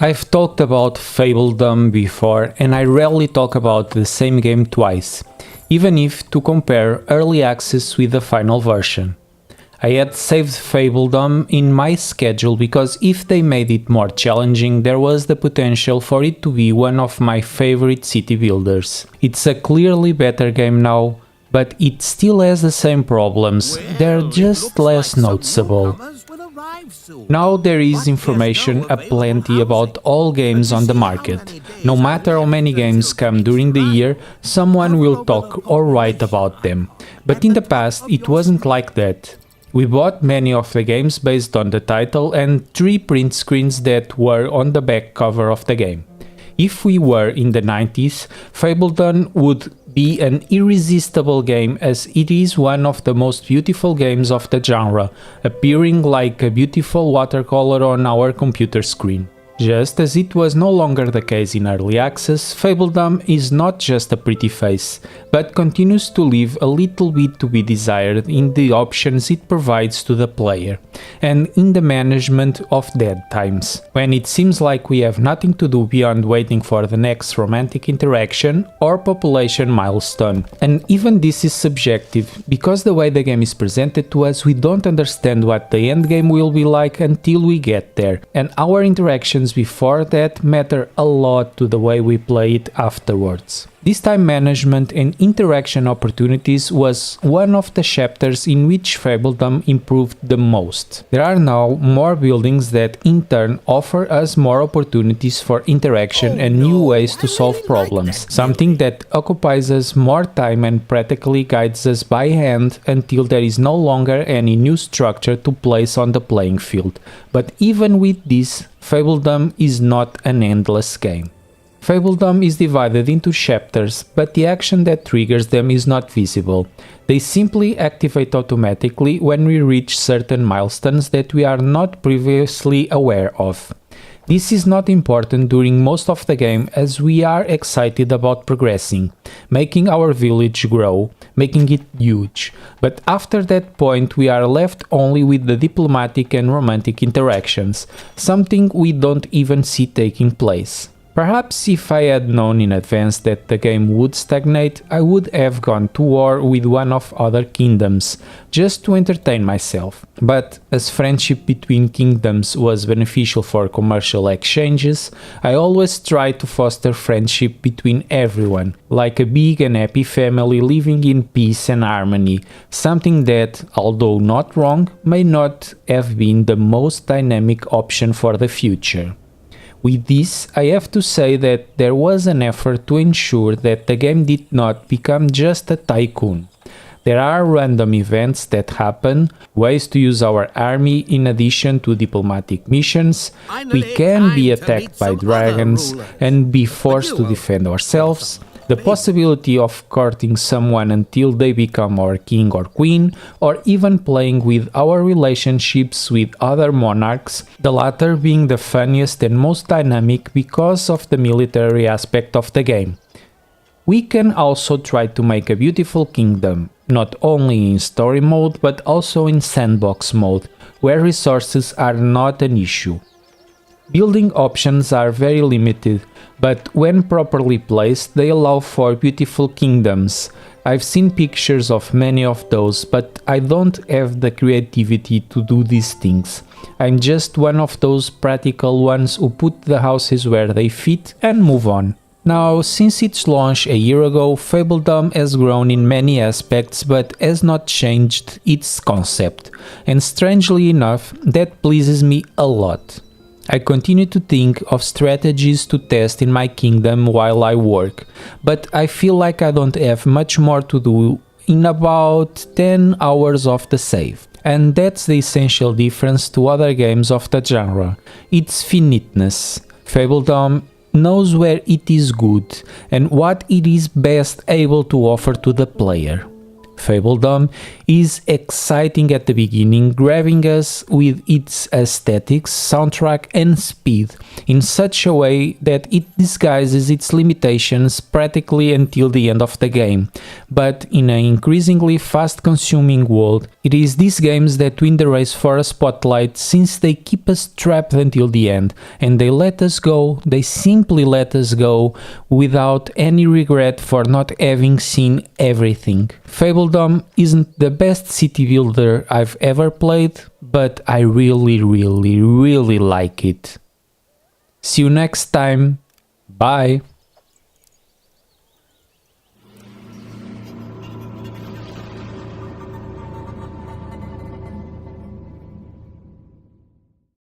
I've talked about Fabledom before, and I rarely talk about the same game twice, even if to compare early access with the final version. I had saved Fabledom in my schedule because if they made it more challenging, there was the potential for it to be one of my favorite city builders. It's a clearly better game now, but it still has the same problems, they're just less noticeable. Now there is information aplenty about all games on the market. No matter how many games come during the year, someone will talk or write about them. But in the past it wasn't like that. We bought many of the games based on the title and 3 print screens that were on the back cover of the game. If we were in the 90s, Fabledom would be an irresistible game as it is one of the most beautiful games of the genre, appearing like a beautiful watercolor on our computer screen. Just as it was no longer the case in early access, Fabledom is not just a pretty face, but continues to leave a little bit to be desired in the options it provides to the player, and in the management of dead times, when it seems like we have nothing to do beyond waiting for the next romantic interaction or population milestone. And even this is subjective, because the way the game is presented to us, we don't understand what the endgame will be like until we get there, and our interactions before that matter a lot to the way we play it afterwards. This time management and interaction opportunities was one of the chapters in which Fabledom improved the most. There are now more buildings that in turn offer us more opportunities for interaction and new ways to solve problems, something that occupies us more time and practically guides us by hand until there is no longer any new structure to place on the playing field. But even with this, Fabledom is not an endless game. Fabledom is divided into chapters, but the action that triggers them is not visible. They simply activate automatically when we reach certain milestones that we are not previously aware of. This is not important during most of the game as we are excited about progressing, making our village grow, making it huge, but after that point we are left only with the diplomatic and romantic interactions, something we don't even see taking place. Perhaps if I had known in advance that the game would stagnate, I would have gone to war with one of other kingdoms, just to entertain myself. But as friendship between kingdoms was beneficial for commercial exchanges, I always tried to foster friendship between everyone, like a big and happy family living in peace and harmony, something that, although not wrong, may not have been the most dynamic option for the future. With this, I have to say that there was an effort to ensure that the game did not become just a tycoon. There are random events that happen, ways to use our army in addition to diplomatic missions, we can be attacked by dragons and be forced to defend ourselves, the possibility of courting someone until they become our king or queen, or even playing with our relationships with other monarchs, the latter being the funniest and most dynamic because of the military aspect of the game. We can also try to make a beautiful kingdom, not only in story mode but also in sandbox mode, where resources are not an issue. Building options are very limited, but when properly placed they allow for beautiful kingdoms. I've seen pictures of many of those, but I don't have the creativity to do these things. I'm just one of those practical ones who put the houses where they fit and move on. Now, since its launch a year ago, Fabledom has grown in many aspects but has not changed its concept, and strangely enough, that pleases me a lot. I continue to think of strategies to test in my kingdom while I work, but I feel like I don't have much more to do in about 10 hours of the save. And that's the essential difference to other games of the genre, its finiteness. Fabledom knows where it is good and what it is best able to offer to the player. Fabledom is exciting at the beginning, grabbing us with its aesthetics, soundtrack and speed in such a way that it disguises its limitations practically until the end of the game. But in an increasingly fast-consuming world, it is these games that win the race for a spotlight, since they keep us trapped until the end, and they let us go, they simply let us go without any regret for not having seen everything. Fabledom isn't the best city builder I've ever played, but I really like it. See you next time. Bye.